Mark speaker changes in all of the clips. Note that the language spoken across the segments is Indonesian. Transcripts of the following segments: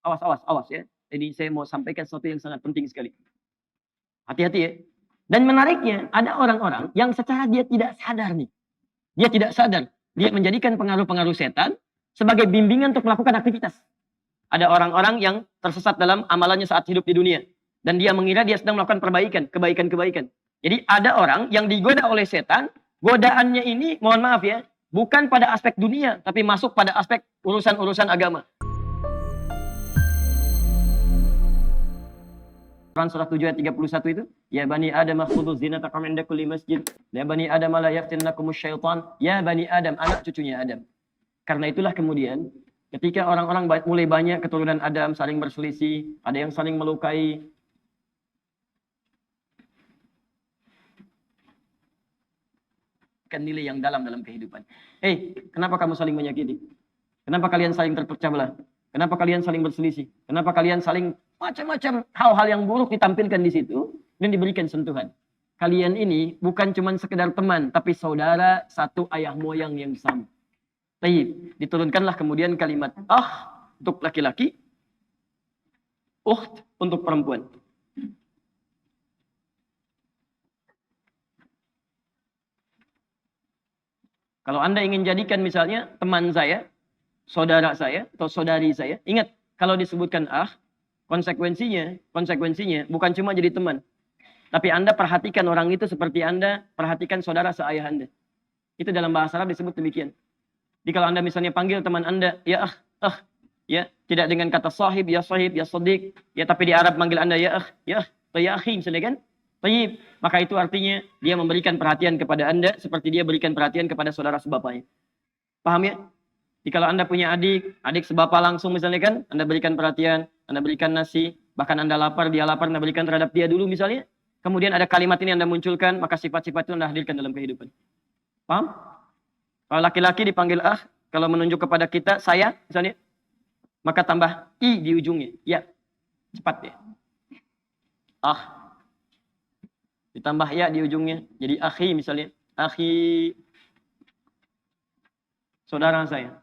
Speaker 1: Awas ya. Jadi saya mau sampaikan sesuatu yang sangat penting sekali. Hati-hati ya. Dan menariknya, ada orang-orang yang secara dia tidak sadar nih. Dia tidak sadar. Dia menjadikan pengaruh-pengaruh setan sebagai bimbingan untuk melakukan aktivitas. Ada orang-orang yang tersesat dalam amalannya saat hidup di dunia. Dan dia mengira dia sedang melakukan perbaikan, kebaikan-kebaikan. Jadi ada orang yang digoda oleh setan, godaannya ini, mohon maaf ya, bukan pada aspek dunia, tapi masuk pada aspek urusan-urusan agama. Quran surah 7 ayat 31 itu, ya bani Adam khudhu zinatakum inda kulli masjid. Ya bani Adam la yaftinnakumus syaitan. Ya bani Adam, anak cucunya Adam. Karena itulah kemudian ketika orang-orang mulai banyak keturunan Adam saling berselisih, ada yang saling melukai. Kan nilai yang dalam kehidupan. Kenapa kamu saling menyakiti? Kenapa kalian saling terpecah belah? Kenapa kalian saling berselisih? Kenapa kalian saling macam-macam hal-hal yang buruk ditampilkan di situ dan diberikan sentuhan? Kalian ini bukan cuma sekedar teman, tapi saudara satu ayah moyang yang sama. Taib, diturunkanlah kemudian kalimat untuk laki-laki, ukht untuk perempuan. Kalau Anda ingin jadikan misalnya teman saya, saudara saya atau saudari saya, ingat kalau disebutkan konsekuensinya bukan cuma jadi teman. Tapi Anda perhatikan orang itu seperti Anda perhatikan saudara seayah Anda. Itu dalam bahasa Arab disebut demikian. Jadi kalau Anda misalnya panggil teman Anda, ya ya, tidak dengan kata sahib, ya sadiq, ya tapi di Arab manggil Anda ya atau ya akhi misalnya kan? Tayyib. Maka itu artinya dia memberikan perhatian kepada Anda seperti dia berikan perhatian kepada saudara sebapanya. Paham ya? Jadi kalau Anda punya adik sebapa langsung misalnya kan, Anda berikan perhatian, Anda berikan nasi, bahkan Anda lapar, dia lapar, Anda berikan terhadap dia dulu misalnya. Kemudian ada kalimat ini Anda munculkan, maka sifat-sifat itu Anda hadirkan dalam kehidupan. Paham? Kalau laki-laki dipanggil kalau menunjuk kepada kita, saya misalnya, maka tambah i di ujungnya. Ya, cepat ya. Ditambah ya di ujungnya. Jadi akhi misalnya. Akhi, saudara saya.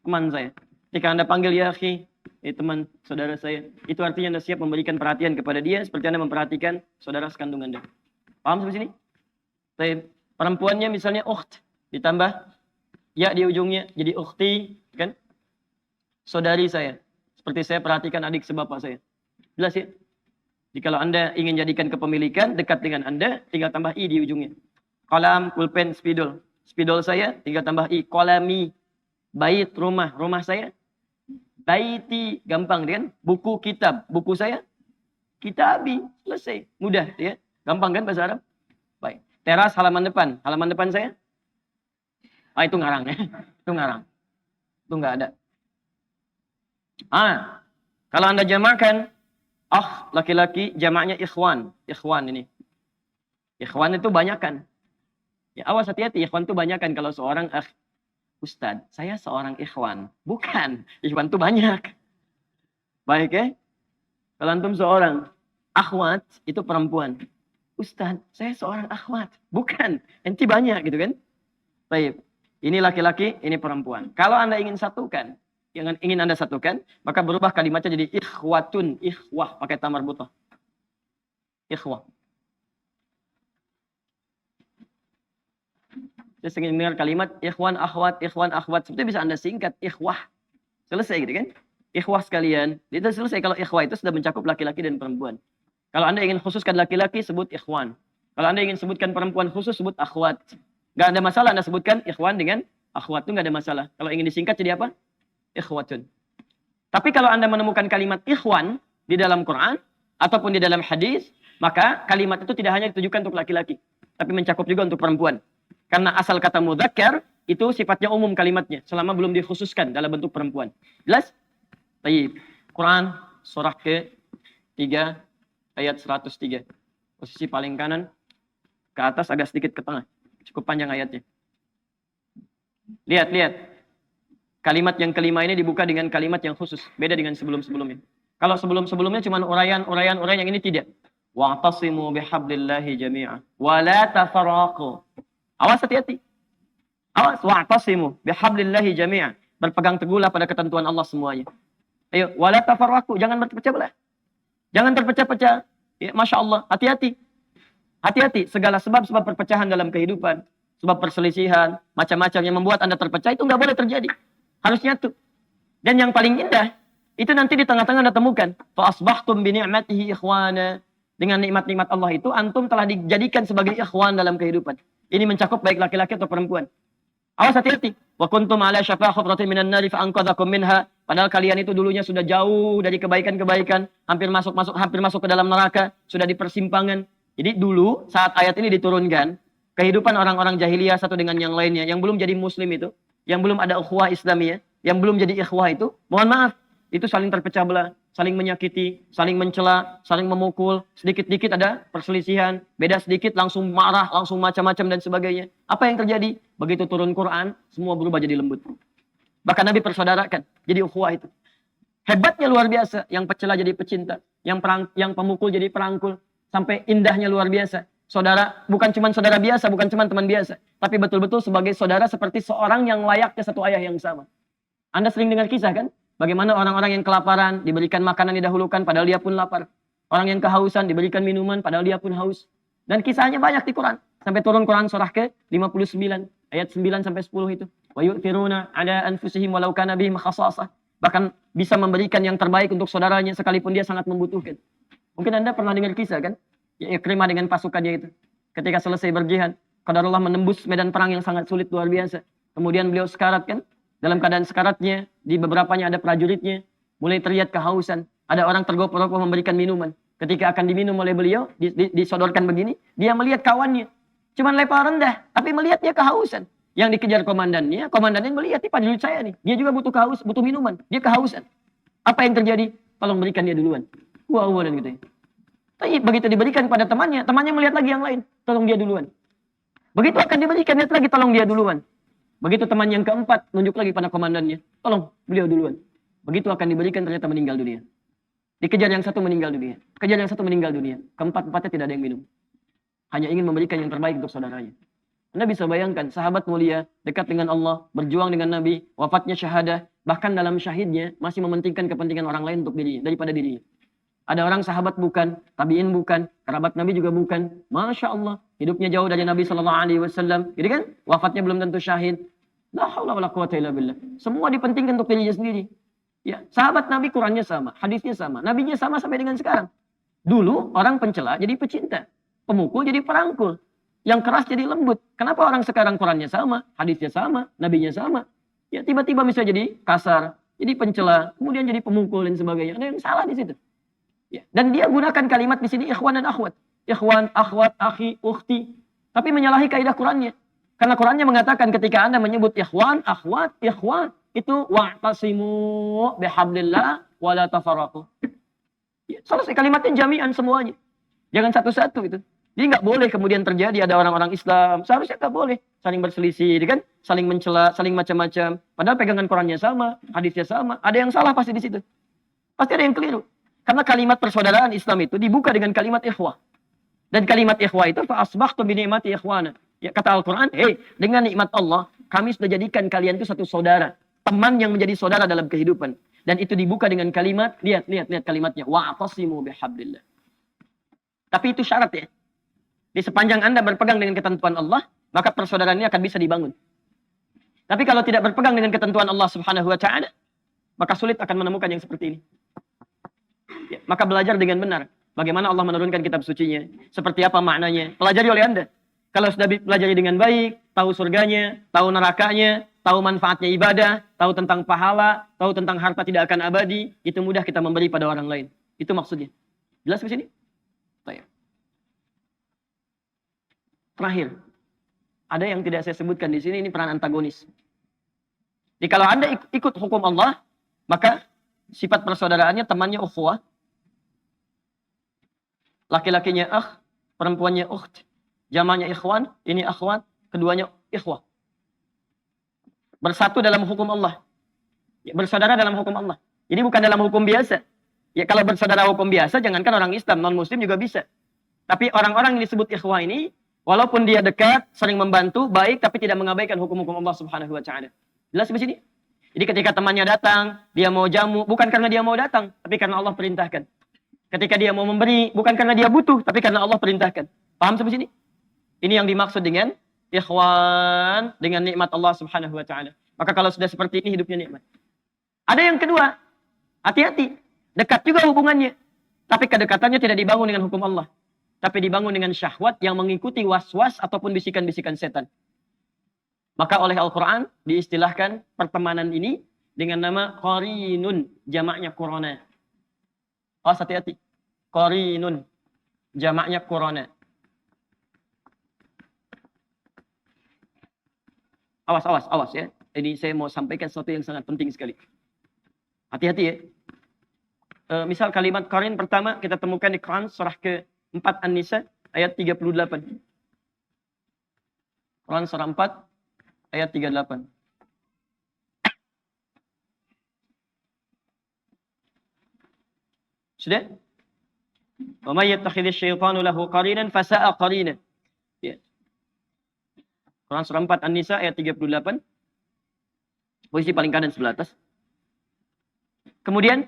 Speaker 1: Teman saya. Jika Anda panggil ya akhi, teman saudara saya. Itu artinya Anda siap memberikan perhatian kepada dia seperti Anda memperhatikan saudara sekandung Anda. Paham sampai sini? Perempuannya misalnya ukht. Ditambah ya di ujungnya. Jadi ukhti. Kan? Saudari saya. Seperti saya perhatikan adik sebapa saya. Jelas ya? Jadi kalau Anda ingin jadikan kepemilikan dekat dengan Anda, tinggal tambah i di ujungnya. Kolam, pulpen, spidol. Spidol saya, tinggal tambah i. Kolami, bait, rumah. Rumah saya. Baiti, gampang kan? Buku, kitab. Buku saya. Kitabi, selesai. Mudah ya. Gampang kan bahasa Arab? Baik. Teras, halaman depan. Halaman depan saya. Itu ngarang ya. Itu ngarang. Itu nggak ada. Kalau Anda jamakan, laki-laki jamaknya ikhwan. Ikhwan ini. Ikhwan itu banyakan. Ya, awas hati-hati. Ikhwan itu banyakan. Kalau seorang Ustadz, saya seorang ikhwan. Bukan. Ikhwan itu banyak. Baik ya. Kalau antum seorang akhwat, itu perempuan. Ustadz, saya seorang akhwat. Bukan. Enti banyak gitu kan. Baik. Ini laki-laki, ini perempuan. Kalau Anda ingin satukan, ingin Anda satukan, maka berubah kalimatnya jadi ikhwatun, ikhwah, pakai tamar butoh. Ikhwah. Saya sering dengar kalimat ikhwan, akhwat. Sebetulnya bisa Anda singkat, ikhwah. Selesai gitu kan? Ikhwah sekalian. Itu selesai kalau ikhwah itu sudah mencakup laki-laki dan perempuan. Kalau Anda ingin khususkan laki-laki, sebut ikhwan. Kalau Anda ingin sebutkan perempuan khusus, sebut akhwat. Nggak ada masalah Anda sebutkan ikhwan dengan akhwat, itu nggak ada masalah. Kalau ingin disingkat jadi apa? Ikhwatun. Tapi kalau Anda menemukan kalimat ikhwan di dalam Quran ataupun di dalam hadis, maka kalimat itu tidak hanya ditujukan untuk laki-laki, tapi mencakup juga untuk perempuan. Karena asal kata mudzakkar itu sifatnya umum kalimatnya selama belum dikhususkan dalam bentuk perempuan. Jelas? Baik. Quran surah ke-3 ayat 103. Posisi paling kanan ke atas agak sedikit ke tengah. Cukup panjang ayatnya. Lihat. Kalimat yang kelima ini dibuka dengan kalimat yang khusus. Beda dengan sebelum-sebelumnya. Kalau sebelum-sebelumnya cuma uraian yang ini tidak. Wa'tasimu bihablillahi jami'a. Wa la tafarraqu. Awas hati-hati. Awas wa'tasimu bihablillahi jami'a. Berpegang teguhlah pada ketentuan Allah semuanya. Ayo, wala tafarraqu, jangan berpecah belah. Jangan terpecah-pecah. Ya, Masya Allah, hati-hati. Hati-hati, segala sebab-sebab perpecahan dalam kehidupan, sebab perselisihan, macam-macam yang membuat Anda terpecah, itu nggak boleh terjadi. Harus nyatu. Dan yang paling indah, itu nanti di tengah-tengah Anda temukan. Fa'asbahtum bini'matihi ikhwana. Dengan nikmat-nikmat Allah itu, antum telah dijadikan sebagai ikhwan dalam kehidupan. Ini mencakup baik laki-laki atau perempuan. Awas hati-hati. Wa kuntum ala syafa khufratin minan nari fa'anqadhakum minha. Padahal kalian itu dulunya sudah jauh dari kebaikan-kebaikan, hampir masuk ke dalam neraka, sudah di persimpangan. Jadi dulu saat ayat ini diturunkan, kehidupan orang-orang jahiliyah satu dengan yang lainnya, yang belum jadi muslim itu, yang belum ada ukhuwah Islamiyah, yang belum jadi ikhwah itu, mohon maaf, itu saling terpecah belah, saling menyakiti, saling mencela, saling memukul, sedikit-dikit ada perselisihan, beda sedikit langsung marah, langsung macam-macam dan sebagainya. Apa yang terjadi? Begitu turun Quran, semua berubah jadi lembut. Bahkan Nabi persaudarakan, jadi ukhuwah itu. Hebatnya luar biasa, yang pecela jadi pecinta, yang pemukul jadi perangkul, sampai indahnya luar biasa. Saudara, bukan cuma saudara biasa, bukan cuma teman biasa, tapi betul-betul sebagai saudara seperti seorang yang layaknya satu ayah yang sama. Anda sering dengar kisah kan? Bagaimana orang-orang yang kelaparan diberikan makanan didahulukan padahal dia pun lapar. Orang yang kehausan diberikan minuman padahal dia pun haus. Dan kisahnya banyak di Quran. Sampai turun Quran surah ke-59 ayat 9 sampai 10 itu. Wa yu'thiruna 'ala anfusihim walau kana bihim khassasah. Bahkan bisa memberikan yang terbaik untuk saudaranya sekalipun dia sangat membutuhkan. Mungkin Anda pernah dengar kisah kan? Ya Ikrimah dengan pasukannya itu. Ketika selesai berjihad, qadarullah menembus medan perang yang sangat sulit luar biasa. Kemudian beliau sekarat kan? Dalam keadaan sekaratnya, di beberapanya ada prajuritnya, mulai terlihat kehausan. Ada orang tergopoh-gopoh memberikan minuman. Ketika akan diminum oleh beliau, disodorkan begini, dia melihat kawannya. Cuman level rendah, tapi melihat dia kehausan. Yang dikejar komandannya melihat, ini prajurit saya nih. Dia juga butuh minuman, dia kehausan. Apa yang terjadi? Tolong berikan dia duluan. Wah, dan gitu ya. Tapi begitu diberikan pada temannya melihat lagi yang lain. Tolong dia duluan. Begitu akan diberikan, lihat lagi, tolong dia duluan. Begitu teman yang keempat, nunjuk lagi pada komandannya. Tolong, beliau duluan. Begitu akan diberikan, ternyata meninggal dunia. Dikejar yang satu meninggal dunia. Kejar yang satu meninggal dunia. Keempat-empatnya tidak ada yang minum. Hanya ingin memberikan yang terbaik untuk saudaranya. Anda bisa bayangkan, sahabat mulia, dekat dengan Allah, berjuang dengan Nabi, wafatnya syahadah, bahkan dalam syahidnya, masih mementingkan kepentingan orang lain untuk dirinya, daripada dirinya. Ada orang sahabat bukan, tabiin bukan, kerabat Nabi juga bukan. Masya Allah, hidupnya jauh dari Nabi SAW. Jadi kan, wafatnya belum tentu syahid. La haula wala quwata illa billah. Semua dipentingkan untuk dirinya sendiri. Ya, sahabat Nabi Qurannya sama, hadisnya sama, Nabinya sama sampai dengan sekarang. Dulu orang pencela jadi pecinta, pemukul jadi perangkul, yang keras jadi lembut. Kenapa orang sekarang Qurannya sama, hadisnya sama, Nabinya sama? Ya tiba-tiba bisa jadi kasar, jadi pencela, kemudian jadi pemukul dan sebagainya. Ada yang salah di situ. Ya. Dan dia gunakan kalimat di sini ikhwan dan akhwat. Ikhwan, akhwat, akhi, ukhti. Tapi menyalahi kaidah Qurannya. Karena Qurannya mengatakan ketika Anda menyebut ikhwan, akhwat, ikhwan, itu wa'tasimu bihablillah wa la tafarraqu. Ya, selesai kalimatnya jami'an semuanya. Jangan satu-satu itu. Jadi nggak boleh kemudian terjadi ada orang-orang Islam. Seharusnya nggak boleh saling berselisih, kan? Saling mencela, saling macam-macam. Padahal pegangan Qurannya sama, hadisnya sama. Ada yang salah pasti di situ. Pasti ada yang keliru. Karena kalimat persaudaraan Islam itu dibuka dengan kalimat ikhwah. Dan kalimat ikhwah itu fa'asbahtum bi ni'mati ikhwana. Ya, kata Al-Quran, dengan nikmat Allah, kami sudah jadikan kalian itu satu saudara. Teman yang menjadi saudara dalam kehidupan. Dan itu dibuka dengan kalimat, lihat kalimatnya. Wa'tasimu bihablillah. Tapi itu syarat ya. Di sepanjang Anda berpegang dengan ketentuan Allah, maka persaudaraan ini akan bisa dibangun. Tapi kalau tidak berpegang dengan ketentuan Allah Subhanahu wa Ta'ala, maka sulit akan menemukan yang seperti ini. Ya, maka belajar dengan benar. Bagaimana Allah menurunkan kitab sucinya. Seperti apa maknanya. Pelajari oleh Anda. Kalau sudah pelajari dengan baik, tahu surganya, tahu nerakanya, tahu manfaatnya ibadah, tahu tentang pahala, tahu tentang harta tidak akan abadi, itu mudah kita memberi pada orang lain. Itu maksudnya. Jelas ke sini? Baik. Terakhir. Ada yang tidak saya sebutkan di sini, ini peran antagonis. Jadi kalau Anda ikut hukum Allah, maka sifat persaudaraannya temannya ukhuwah. Laki-lakinya perempuannya ukht. Jamanya ikhwan, ini akhwat, keduanya ikhwah. Bersatu dalam hukum Allah. Ya, bersaudara dalam hukum Allah. Jadi bukan dalam hukum biasa. Ya kalau bersaudara hukum biasa, jangankan orang Islam, non-Muslim juga bisa. Tapi orang-orang yang disebut ikhwah ini, walaupun dia dekat, sering membantu, baik, tapi tidak mengabaikan hukum-hukum Allah Subhanahu wa Ta'ala. Jelas di sini? Jadi ketika temannya datang, dia mau jamu, bukan karena dia mau datang, tapi karena Allah perintahkan. Ketika dia mau memberi, bukan karena dia butuh, tapi karena Allah perintahkan. Paham sampai sini? Ini yang dimaksud dengan ikhwan, dengan nikmat Allah Subhanahu wa taala. Maka kalau sudah seperti ini hidupnya nikmat. Ada yang kedua, hati-hati. Dekat juga hubungannya. Tapi kedekatannya tidak dibangun dengan hukum Allah. Tapi dibangun dengan syahwat yang mengikuti was-was ataupun bisikan-bisikan setan. Maka oleh Al-Quran diistilahkan pertemanan ini dengan nama qarinun, jamaknya qurana. Awas hati-hati. Qarinun, jamaknya qurana. Awas ya. Ini saya mau sampaikan sesuatu yang sangat penting sekali. Hati-hati ya. Misal kalimat qarin pertama kita temukan di Quran surah ke-4 An-Nisa ayat 38. Quran surah 4 ayat 38. Sudah? Wa may yattakhidhish syaitanu lahu qarinan fasa'a qarina. Ya. Quran surah 4 An-Nisa ayat 38. Posisi paling kanan sebelah atas. Kemudian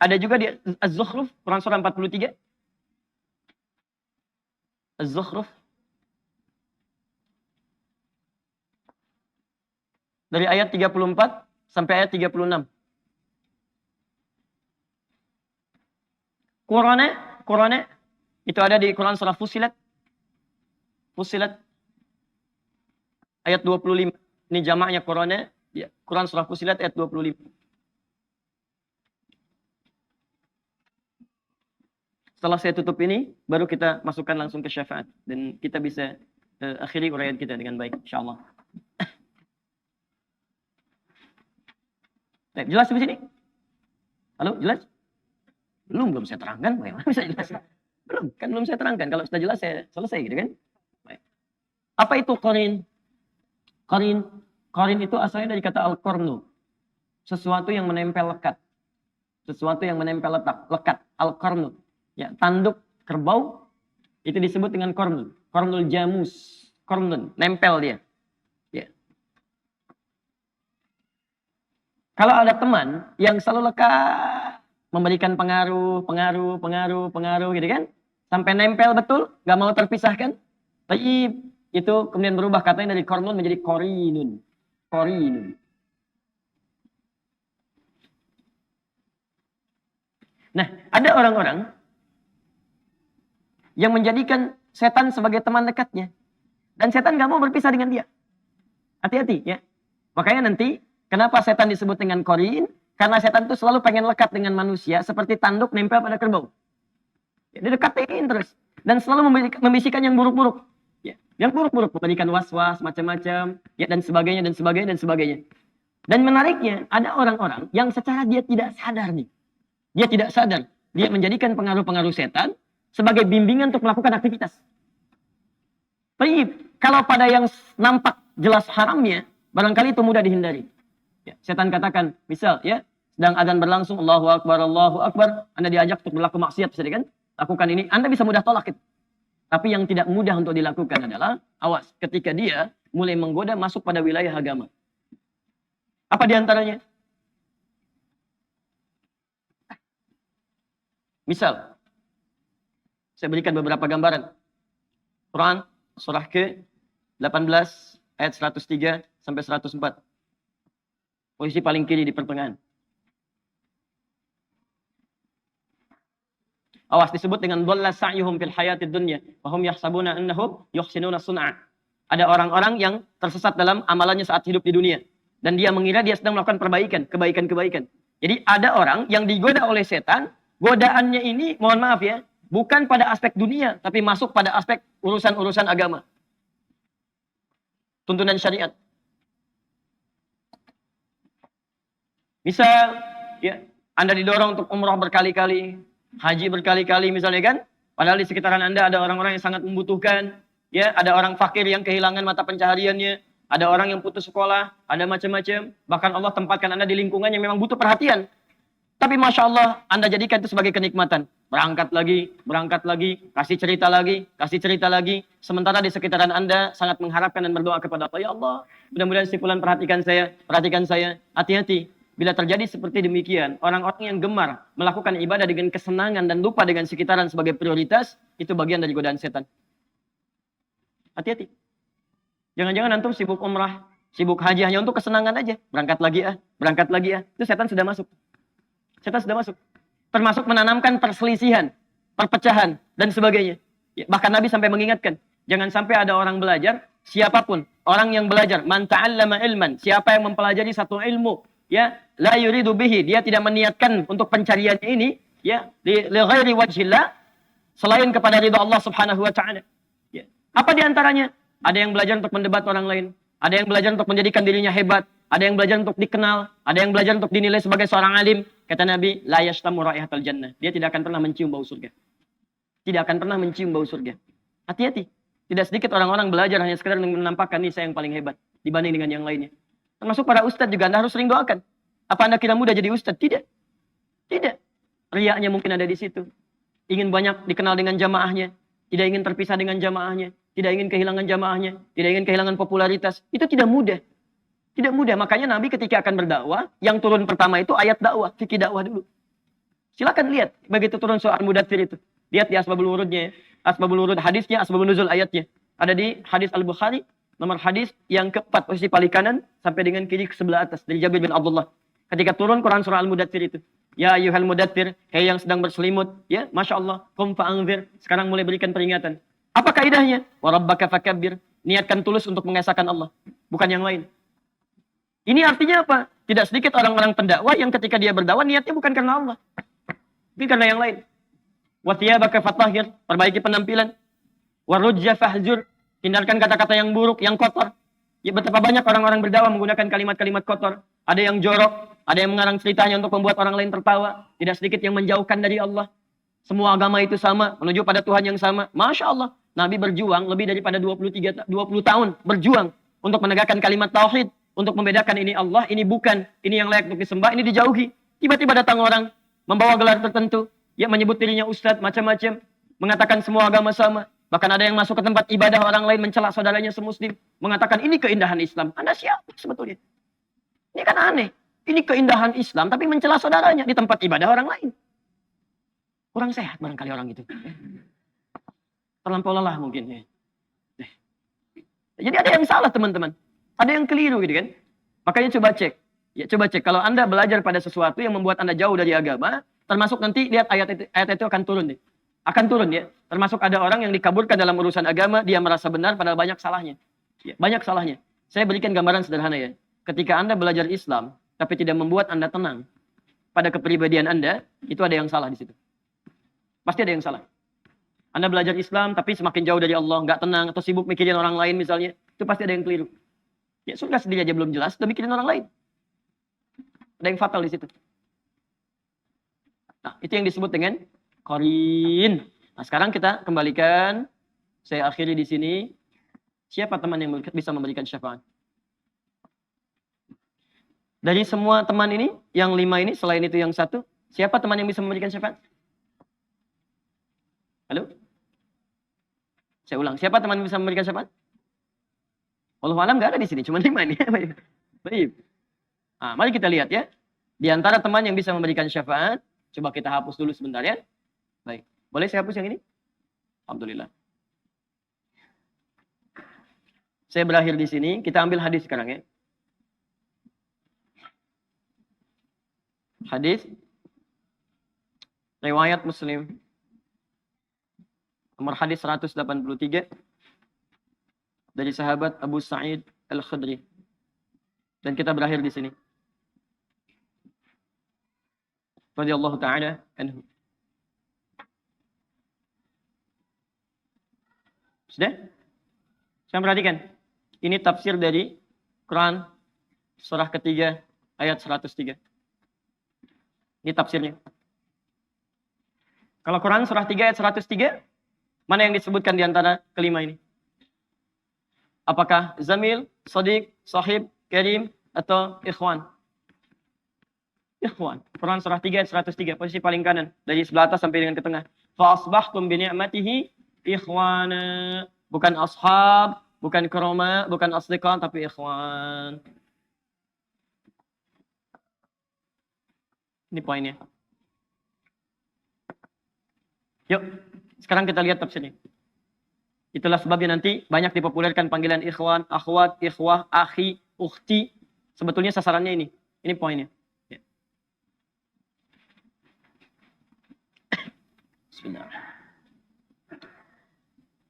Speaker 1: ada juga di Az-Zukhruf, Quran surah 43. Az-Zukhruf. Dari ayat 34 sampai ayat 36. Qur'an itu ada di Quran surah Fussilat. Fussilat ayat 25. Ini jamaknya Qur'an, ya. Quran surah Fussilat ayat 25. Setelah saya tutup ini, baru kita masukkan langsung ke syafaat. Dan kita bisa akhiri uraian kita dengan baik, insyaAllah. Jelas sampai sini? Halo, jelas? Belum saya terangkan. Bagaimana bisa jelas? Belum saya terangkan. Kalau sudah jelas, saya selesai gitu kan? Baik. Apa itu qarin? Qarin itu asalnya dari kata al-qarnu. Sesuatu yang menempel lekat. Sesuatu yang menempel lekat. Al-qarnu. Ya, tanduk kerbau itu disebut dengan kornun. Kornul jamus. Kornun, nempel dia. Ya. Kalau ada teman yang selalu lekat, memberikan pengaruh gitu kan, sampai nempel betul, gak mau terpisahkan. Tapi itu kemudian berubah katanya dari kornun menjadi korinun. Korinun. Nah, ada orang-orang yang menjadikan setan sebagai teman dekatnya. Dan setan gak mau berpisah dengan dia. Hati-hati ya. Makanya nanti, kenapa setan disebut dengan korin? Karena setan itu selalu pengen lekat dengan manusia, seperti tanduk nempel pada kerbau. Ya, dia dekatin terus. Dan selalu membisikkan yang buruk-buruk. Ya, yang buruk-buruk, memberikan was-was, macam-macam, ya, dan sebagainya. Dan menariknya, ada orang-orang yang secara dia tidak sadar nih. Dia tidak sadar. Dia menjadikan pengaruh-pengaruh setan sebagai bimbingan untuk melakukan aktivitas. Tapi kalau pada yang nampak jelas haramnya, barangkali itu mudah dihindari. Ya, setan katakan, misal ya, sedang azan berlangsung, Allahu Akbar, Anda diajak untuk berlaku maksiat, bisa kan? Lakukan ini, Anda bisa mudah tolak itu. Tapi yang tidak mudah untuk dilakukan adalah, awas, ketika dia mulai menggoda masuk pada wilayah agama. Apa diantaranya? Misal, saya berikan beberapa gambaran. Quran surah ke-18 ayat 103 sampai 104. Posisi paling kiri di pertengahan. Awas, disebut dengan dhalla sa'yuhum fil hayatid dunya wa hum yahsabuna annahum yuhsinuna sun'a. Ada orang-orang yang tersesat dalam amalannya saat hidup di dunia dan dia mengira dia sedang melakukan kebaikan. Jadi ada orang yang digoda oleh setan, godaannya ini mohon maaf ya, bukan pada aspek dunia, tapi masuk pada aspek urusan-urusan agama. Tuntunan syariat. Misal, ya, Anda didorong untuk umrah berkali-kali, haji berkali-kali misalnya kan, padahal di sekitaran Anda ada orang-orang yang sangat membutuhkan, ya, ada orang fakir yang kehilangan mata pencahariannya, ada orang yang putus sekolah, ada macam-macam, bahkan Allah tempatkan Anda di lingkungan yang memang butuh perhatian. Tapi Masya Allah, Anda jadikan itu sebagai kenikmatan. berangkat lagi, kasih cerita lagi. Sementara di sekitaran Anda sangat mengharapkan dan berdoa kepada Allah, ya Allah, mudah-mudahan si fulan perhatikan saya. Hati-hati. Bila terjadi seperti demikian, orang-orang yang gemar melakukan ibadah dengan kesenangan dan lupa dengan sekitaran sebagai prioritas, itu bagian dari godaan setan. Hati-hati. Jangan-jangan antum sibuk umrah, sibuk haji hanya untuk kesenangan aja. Berangkat lagi ya. Itu setan sudah masuk. Termasuk menanamkan perselisihan, perpecahan, dan sebagainya. Ya, bahkan Nabi sampai mengingatkan, jangan sampai ada orang belajar, siapapun, orang yang belajar, man ta'allama ilman, siapa yang mempelajari satu ilmu, ya, la yuridu bihi, dia tidak meniatkan untuk pencariannya ini, ya, li ghairi wajhillah, selain kepada ridha Allah Subhanahu wa taala. Ya. Apa di antaranya? Ada yang belajar untuk mendebat orang lain, ada yang belajar untuk menjadikan dirinya hebat, ada yang belajar untuk dikenal, ada yang belajar untuk dinilai sebagai seorang alim. Kata Nabi, la yashtamu raihatal jannah. Dia tidak akan pernah mencium bau surga. Hati-hati. Tidak sedikit orang-orang belajar hanya sekedar menampakkan, nih saya yang paling hebat dibanding dengan yang lainnya. Termasuk para ustadz juga, Anda harus sering doakan. Apa Anda kira mudah jadi ustadz? Tidak. Riaknya mungkin ada di situ. Ingin banyak dikenal dengan jamaahnya, tidak ingin terpisah dengan jamaahnya, tidak ingin kehilangan jamaahnya, tidak ingin kehilangan popularitas. Itu tidak mudah. Makanya Nabi ketika akan berdakwah, yang turun pertama itu ayat dakwah, fikih dakwah dulu. Silakan lihat begitu turun surah Al-Mudaththir itu. Lihat di asbabul wurudnya, asbabul wurud hadisnya, asbabun nuzul ayatnya. Ada di hadis Al-Bukhari, nomor hadis yang keempat, posisi paling kanan sampai dengan kiri ke sebelah atas dari Jabir bin Abdullah. Ketika turun Quran surah Al-Mudaththir itu. Ya ayyuhal mudaththir, hei yang sedang berselimut, ya, Masya Allah, qum fa'anzir, sekarang mulai berikan peringatan. Apa kaidahnya? Wa rabbaka fakabbir, niatkan tulus untuk mengesahkan Allah, bukan yang lain. Ini artinya apa? Tidak sedikit orang-orang pendakwah yang ketika dia berdakwah niatnya bukan karena Allah, tapi karena yang lain. Wa thiyabaka fatahhir, perbaiki penampilan. Wa rujja fahjur, hindarkan kata-kata yang buruk, yang kotor. Ya, betapa banyak orang-orang berdakwah menggunakan kalimat-kalimat kotor. Ada yang jorok, ada yang mengarang ceritanya untuk membuat orang lain tertawa. Tidak sedikit yang menjauhkan dari Allah. Semua agama itu sama, menuju pada Tuhan yang sama. Masya Allah, Nabi berjuang lebih daripada 20 tahun. Berjuang untuk menegakkan kalimat tauhid. Untuk membedakan ini Allah, ini bukan. Ini yang layak untuk disembah, ini dijauhi. Tiba-tiba datang orang, membawa gelar tertentu. Ya, menyebut dirinya ustadz, macam-macam. Mengatakan semua agama sama. Bahkan ada yang masuk ke tempat ibadah orang lain, mencela saudaranya semuslim. Mengatakan ini keindahan Islam. Anda siapa sebetulnya? Ini kan aneh. Ini keindahan Islam, tapi mencela saudaranya di tempat ibadah orang lain. Kurang sehat barangkali orang itu. Terlampau lelah mungkin. Ya. Jadi ada yang salah teman-teman. Ada yang keliru gitu kan. Makanya coba cek. Ya, coba cek. Kalau Anda belajar pada sesuatu yang membuat Anda jauh dari agama, termasuk nanti lihat ayat itu akan turun deh. Akan turun ya. Termasuk ada orang yang dikaburkan dalam urusan agama, dia merasa benar padahal banyak salahnya. Ya, banyak salahnya. Saya berikan gambaran sederhana ya. Ketika Anda belajar Islam, tapi tidak membuat Anda tenang pada kepribadian Anda, itu ada yang salah di situ. Pasti ada yang salah. Anda belajar Islam, tapi semakin jauh dari Allah, nggak tenang, atau sibuk mikirin orang lain misalnya, itu pasti ada yang keliru. Ya surga sendiri aja belum jelas, udah mikirin orang lain. Ada yang fatal di situ. Nah, itu yang disebut dengan qarin. Nah, sekarang kita kembalikan, saya akhiri di sini. Siapa teman yang bisa memberikan syafaat? Dari semua teman ini, yang 5 ini, selain itu yang 1, siapa teman yang bisa memberikan syafaat? Halo? Saya ulang, siapa teman yang bisa memberikan syafaat? Wallahu alam nggak ada di sini, cuma 5 ini. Baik. Nah, mari kita lihat ya. Di antara teman yang bisa memberikan syafaat, coba kita hapus dulu sebentar ya. Baik. Boleh saya hapus yang ini? Alhamdulillah. Saya berakhir di sini, kita ambil hadis sekarang ya. Hadis riwayat Muslim. Nomor hadis 183 dari sahabat Abu Sa'id Al-Khudri. Dan kita berakhir di sini. Radhiyallahu ta'ala anhu. Sudah? Saya perhatikan. Ini tafsir dari Quran surah ketiga ayat 103. Ini tafsirnya. Kalau Quran surah 3 ayat 103, mana yang disebutkan di antara kelima ini? Apakah Zamil, Sadiq, Sahib, Karim, atau Ikhwan? Ikhwan. Quran surah 3 ayat 103, posisi paling kanan dari sebelah atas sampai dengan ke tengah. Fa asbahtum bi ni'matihi ikhwana. Bukan ashab, bukan karoma, bukan asdiqa, tapi ikhwan. Ini poinnya. Yuk, sekarang kita lihat tafsirnya. Itulah sebabnya nanti banyak dipopulerkan panggilan ikhwan, akhwat, ikhwah, akhi, ukhti. Sebetulnya sasarannya ini. Ini poinnya. Ya. Bismillah.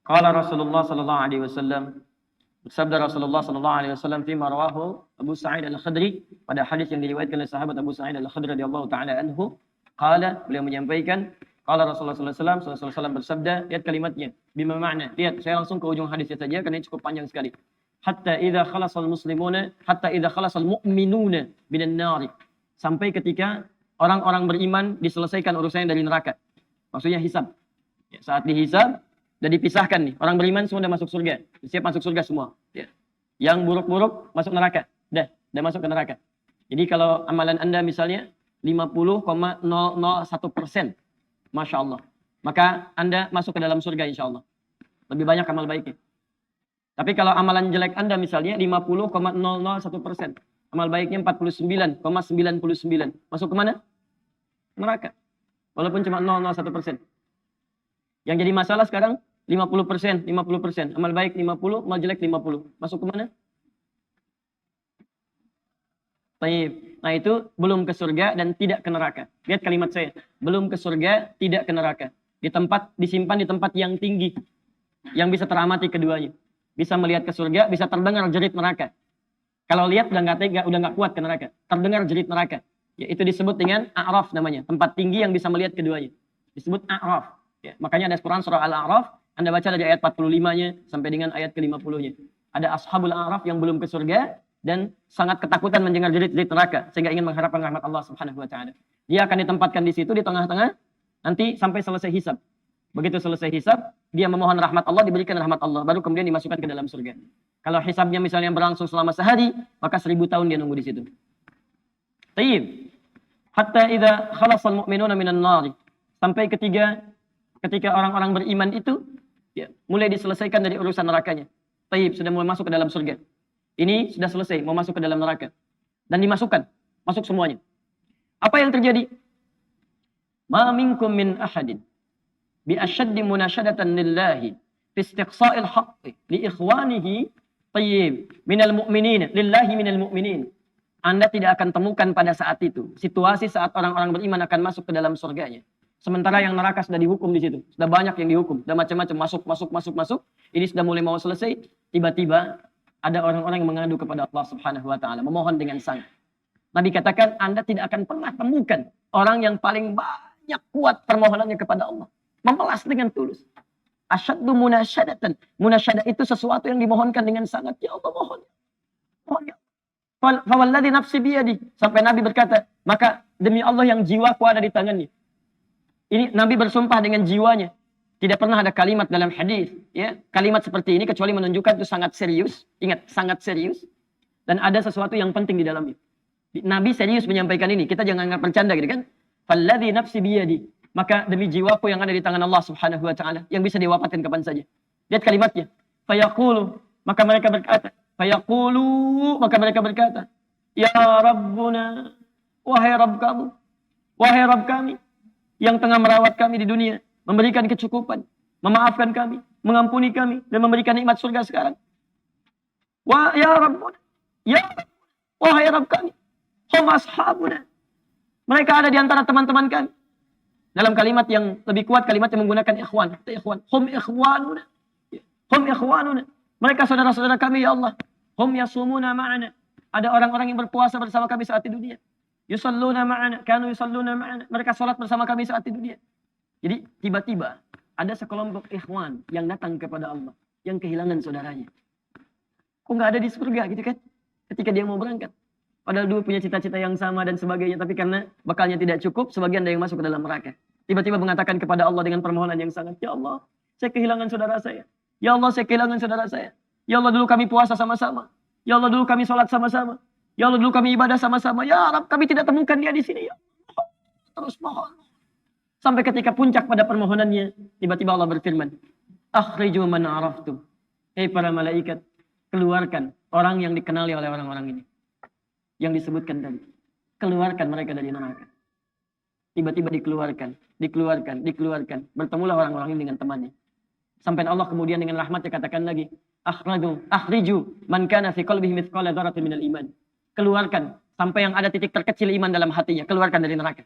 Speaker 1: Qala Rasulullah sallallahu alaihi wasallam, bersabda Rasulullah sallallahu alaihi wasallam fi marwahu Abu Sa'id Al-Khudri, pada hadis yang diriwayatkan oleh sahabat Abu Sa'id Al-Khudri radhiyallahu taala anhu, qala, beliau menyampaikan, qala Rasulullah sallallahu alaihi wasallam bersabda, lihat kalimatnya, bima makna. Lihat, saya langsung ke ujung hadisnya saja karena ini cukup panjang sekali. Hatta idza khalasal muslimuna, hatta idza khalasal mu'minuna minan nar. Sampai ketika orang-orang beriman diselesaikan urusannya dari neraka. Maksudnya hisab. Ya, saat dihisab dan dipisahkan nih. Orang beriman semua sudah masuk surga. Siap masuk surga semua. Ya. Yang buruk-buruk masuk neraka. Dah masuk ke neraka. Jadi kalau amalan Anda misalnya 50,001%. Masya Allah. Maka Anda masuk ke dalam surga insya Allah. Lebih banyak amal baiknya. Tapi kalau amalan jelek Anda misalnya 50,001%. Amal baiknya 49,99. Masuk kemana? Neraka. Walaupun cuma 0,01%. Yang jadi masalah sekarang 50%. Amal baik 50, amal jelek 50. Masuk kemana? Baik. Nah itu belum ke surga dan tidak ke neraka. Lihat kalimat saya. Belum ke surga, tidak ke neraka. Disimpan di tempat yang tinggi. Yang bisa teramati keduanya. Bisa melihat ke surga, bisa terdengar jerit neraka. Kalau lihat udah nggak kuat ke neraka. Terdengar jerit neraka. Ya, itu disebut dengan a'raf namanya. Tempat tinggi yang bisa melihat keduanya. Disebut a'raf. Ya, makanya ada Quran surah Al-A'raf. Anda baca dari ayat 45-nya sampai dengan ayat ke-50-nya. Ada ashabul a'raf yang belum ke surga dan sangat ketakutan mendengar jerit-jerit neraka sehingga ingin mengharapkan rahmat Allah Subhanahu wa taala. Dia akan ditempatkan di situ di tengah-tengah nanti sampai selesai hisab. Begitu selesai hisab, dia memohon rahmat Allah, diberikan rahmat Allah, baru kemudian dimasukkan ke dalam surga. Kalau hisabnya misalnya berlangsung selama sehari, maka 1000 tahun dia nunggu di situ. Tayyib. Hatta idza khalasal mu'minuna minan nar. Sampai ketika orang-orang beriman itu ya, mulai diselesaikan dari urusan nerakanya. Tayyib, sudah mulai masuk ke dalam surga. Ini sudah selesai, mau masuk ke dalam neraka. Dan dimasukkan, masuk semuanya. Apa yang terjadi? Ma minkum min ahadin bi ashaddi munasyadatan lillahi fi istiqsa'il haqqi li ikhwanihi tayyib minal mu'minin lillahi minal mu'minin. Anda tidak akan temukan pada saat itu situasi saat orang-orang beriman akan masuk ke dalam surganya. Sementara yang neraka sudah dihukum di situ. Sudah banyak yang dihukum, sudah macam-macam masuk. Ini sudah mulai mau selesai, tiba-tiba ada orang-orang yang mengadu kepada Allah Subhanahu wa taala, memohon dengan sangat. Nabi katakan Anda tidak akan pernah temukan orang yang paling banyak kuat permohonannya kepada Allah. Memelas dengan tulus. Asyaddu munasyadatan. Munasyadah itu sesuatu yang dimohonkan dengan sangat. Ya Allah, mohon. Mohon ya. Fawalladzi nafsi biyadi. Sampai Nabi berkata, maka demi Allah yang jiwaku ada di tangannya. Ini Nabi bersumpah dengan jiwanya. Tidak pernah ada kalimat dalam hadis, ya, kalimat seperti ini kecuali menunjukkan itu sangat serius. Ingat, sangat serius. Dan ada sesuatu yang penting di dalamnya. Nabi serius menyampaikan ini. Kita jangan anggap bercanda gitu kan. Falladzi nafsi biyadi. Maka demi jiwaku yang ada di tangan Allah Subhanahu wa taala yang bisa diwafatkan kapan saja. Lihat kalimatnya. Fayaqulu, maka mereka berkata, maka mereka berkata, ya Rabbuna, wahai Rabb kamu, wahai Rabb kami yang tengah merawat kami di dunia, memberikan kecukupan, memaafkan kami, mengampuni kami dan memberikan nikmat surga sekarang. Wa ya Rabbuna, ya wahai Rabb kami, hum ashabuna. Mereka ada di antara teman-teman kami. Dalam kalimat yang lebih kuat, kalimat yang menggunakan ikhwan. Hum ikhwanuna. Hum ikhwanuna. Mereka saudara-saudara kami, ya Allah. Hum yasumuna ma'ana. Ada orang-orang yang berpuasa bersama kami saat di dunia. Yusalluna ma'ana. Kanu yusalluna ma'ana. Mereka sholat bersama kami saat di dunia. Jadi, tiba-tiba ada sekelompok ikhwan yang datang kepada Allah. Yang kehilangan saudaranya. Kok nggak ada di surga gitu kan? Ketika dia mau berangkat. Padahal dulu punya cita-cita yang sama dan sebagainya. Tapi karena bekalnya tidak cukup, sebagian ada yang masuk ke dalam neraka. Tiba-tiba mengatakan kepada Allah dengan permohonan yang sangat. Ya Allah, saya kehilangan saudara saya. Ya Allah, saya kehilangan saudara saya. Ya Allah, dulu kami puasa sama-sama. Ya Allah, dulu kami sholat sama-sama. Ya Allah, dulu kami ibadah sama-sama. Ya Rabb, kami tidak temukan dia di sini. Ya Allah. Terus mohon. Sampai ketika puncak pada permohonannya, tiba-tiba Allah berfirman, akhriju man araftum. Hei para malaikat, keluarkan orang yang dikenali oleh orang-orang ini. Yang disebutkan tadi. Keluarkan mereka dari neraka. Tiba-tiba dikeluarkan. Bertemulah orang-orang ini dengan temannya. Sampai Allah kemudian dengan rahmatnya katakan lagi, akhriju man kana fi qalbihi mithqala dzarratin minal iman. Keluarkan sampai yang ada titik terkecil iman dalam hatinya, keluarkan dari neraka.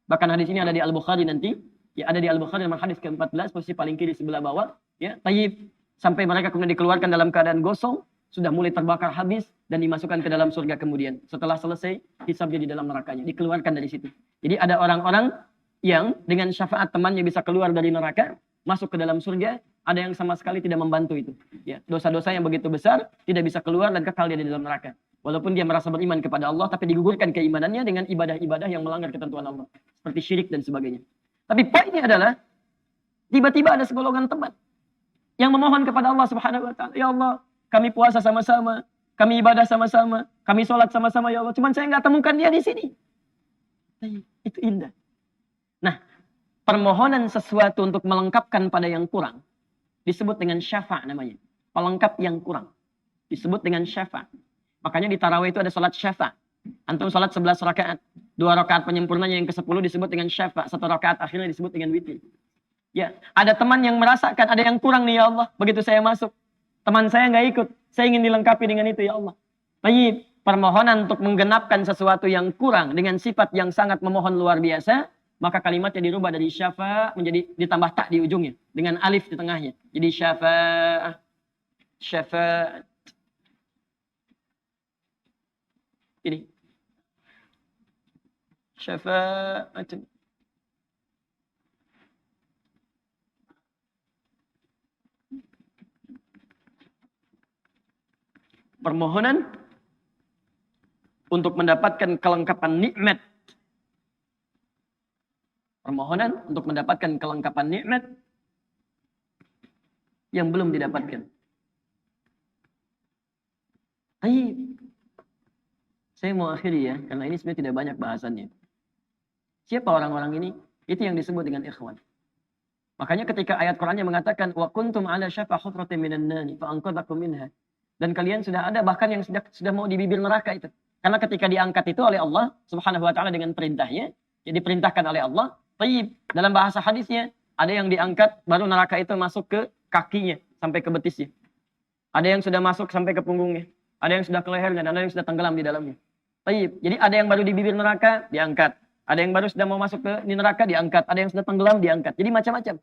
Speaker 1: Bahkan hadis ini ada di Al-Bukhari nanti, ya ada di Al-Bukhari nomor hadis ke-14 posisi paling kiri sebelah bawah, ya. Tayyib, sampai mereka kemudian dikeluarkan dalam keadaan gosong, sudah mulai terbakar habis dan dimasukkan ke dalam surga kemudian. Setelah selesai hisabnya di dalam nerakanya, dikeluarkan dari situ. Jadi ada orang-orang yang dengan syafaat temannya bisa keluar dari neraka, masuk ke dalam surga, ada yang sama sekali tidak membantu itu. Ya, dosa-dosa yang begitu besar tidak bisa keluar dan kekal dia di dalam neraka. Walaupun dia merasa beriman kepada Allah, tapi digugurkan keimanannya dengan ibadah-ibadah yang melanggar ketentuan Allah. Seperti syirik dan sebagainya. Tapi poinnya adalah, tiba-tiba ada segolongan teman yang memohon kepada Allah Subhanahu wa Ta'ala. Ya Allah, kami puasa sama-sama, kami ibadah sama-sama, kami sholat sama-sama, ya Allah. Cuman saya nggak temukan dia di sini. Itu indah. Nah, permohonan sesuatu untuk melengkapkan pada yang kurang disebut dengan syafa' namanya. Pelengkap yang kurang disebut dengan syafa'. Makanya di tarawih itu ada salat syafa'. Antum salat 11 rakaat. 2 rakaat penyempurnanya yang ke-10 disebut dengan syafa'. 1 rakaat akhirnya disebut dengan witir. Ya, ada teman yang merasakan ada yang kurang nih ya Allah. Begitu saya masuk, teman saya nggak ikut. Saya ingin dilengkapi dengan itu ya Allah. Baik, permohonan untuk menggenapkan sesuatu yang kurang dengan sifat yang sangat memohon luar biasa, maka kalimatnya dirubah dari syafa' menjadi ditambah tak di ujungnya dengan alif di tengahnya. Jadi syafa' ini syafa'atun. Permohonan untuk mendapatkan kelengkapan nikmat. Permohonan untuk mendapatkan kelengkapan nikmat yang belum didapatkan. Baik. Saya mau akhiri ya, karena ini sebenarnya tidak banyak bahasannya. Siapa orang-orang ini? Itu yang disebut dengan ikhwan. Makanya ketika ayat Qur'annya mengatakan wa kuntum ala syafa hufratin minan nari fa anqadhakum minha. Dan kalian sudah ada bahkan yang sudah mau di bibir neraka itu. Karena ketika diangkat itu oleh Allah Subhanahu wa taala dengan perintahnya, ya diperintahkan oleh Allah. Tayyib, dalam bahasa hadisnya ada yang diangkat baru neraka itu masuk ke kakinya sampai ke betisnya. Ada yang sudah masuk sampai ke punggungnya. Ada yang sudah ke lehernya dan ada yang sudah tenggelam di dalamnya. Tayyib. Jadi ada yang baru di bibir neraka, diangkat. Ada yang baru sudah mau masuk ke neraka, diangkat. Ada yang sudah tenggelam, diangkat. Jadi macam-macam.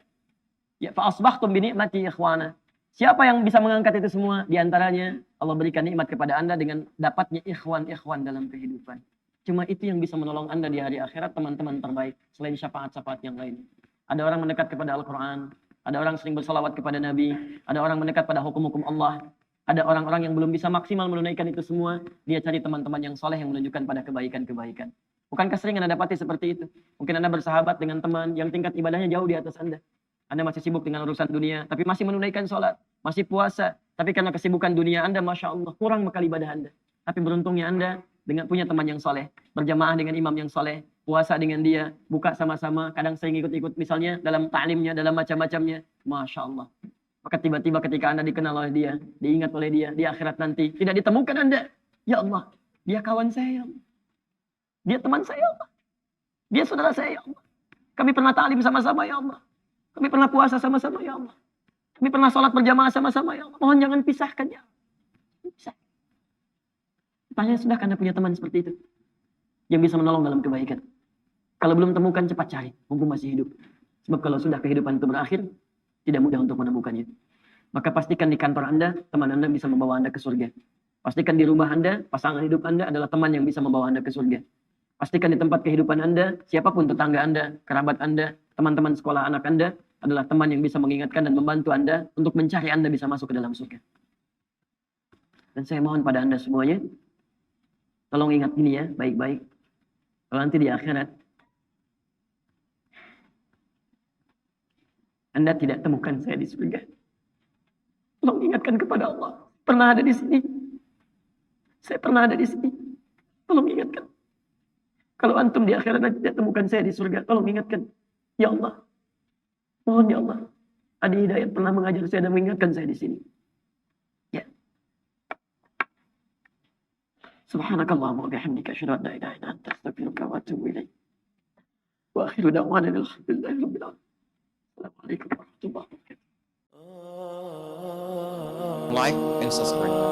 Speaker 1: Ya, fa asbahtum bi ni'mati ikhwana. Siapa yang bisa mengangkat itu semua? Di antaranya Allah berikan nikmat kepada Anda dengan dapatnya ikhwan-ikhwan dalam kehidupan. Cuma itu yang bisa menolong Anda di hari akhirat, teman-teman terbaik. Selain syafaat-syafaat yang lain. Ada orang mendekat kepada Al-Quran. Ada orang sering bersalawat kepada Nabi. Ada orang mendekat pada hukum-hukum Allah. Ada orang-orang yang belum bisa maksimal menunaikan itu semua. Dia cari teman-teman yang soleh yang menunjukkan pada kebaikan-kebaikan. Bukankah sering Anda dapati seperti itu? Mungkin Anda bersahabat dengan teman yang tingkat ibadahnya jauh di atas Anda. Anda masih sibuk dengan urusan dunia. Tapi masih menunaikan sholat. Masih puasa. Tapi karena kesibukan dunia Anda, Masya Allah, kurang bekal ibadah Anda. Tapi beruntungnya Anda dengan punya teman yang soleh. Berjamaah dengan imam yang soleh. Puasa dengan dia. Buka sama-sama. Kadang sering ikut-ikut misalnya dalam ta'limnya, dalam macam-macamnya. Masya Allah. Maka tiba-tiba ketika Anda dikenal oleh dia, diingat oleh dia, di akhirat nanti, tidak ditemukan Anda. Ya Allah, dia kawan saya, ya Allah. Dia teman saya, ya Allah. Dia saudara saya, ya Allah. Kami pernah ta'lim sama-sama, ya Allah. Kami pernah puasa sama-sama, ya Allah. Kami pernah sholat berjamaah sama-sama, ya Allah. Mohon jangan pisahkan, ya Allah. Pisah. Tanya, sudah Anda punya teman seperti itu? Yang bisa menolong dalam kebaikan. Kalau belum temukan, cepat cari. Mumpung masih hidup. Sebab kalau sudah kehidupan itu berakhir, tidak mudah untuk menemukannya. Maka pastikan di kantor Anda, teman Anda bisa membawa Anda ke surga. Pastikan di rumah Anda, pasangan hidup Anda adalah teman yang bisa membawa Anda ke surga. Pastikan di tempat kehidupan Anda, siapapun tetangga Anda, kerabat Anda, teman-teman sekolah anak Anda, adalah teman yang bisa mengingatkan dan membantu Anda untuk mencari Anda bisa masuk ke dalam surga. Dan saya mohon pada Anda semuanya, tolong ingat ini ya, baik-baik. Kalau nanti di akhirat, Anda tidak temukan saya di surga. Tolong ingatkan kepada Allah. Pernah ada di sini. Saya pernah ada di sini. Tolong ingatkan. Kalau antum di akhirat nanti tidak temukan saya di surga, tolong ingatkan. Ya Allah, mohon ya Allah. Adi Hidayat pernah mengajar saya dan mengingatkan saya di sini. Ya. Subhanakallahumma wa bihamdika asyhadu an la ilaha illa anta astaghfiruka wa atubu ilaik. Wa akhiru da'wana alhamdulillahi rabbil alamin. Assalamualaikum warahmatullahi wabarakatuh.
Speaker 2: Like and subscribe.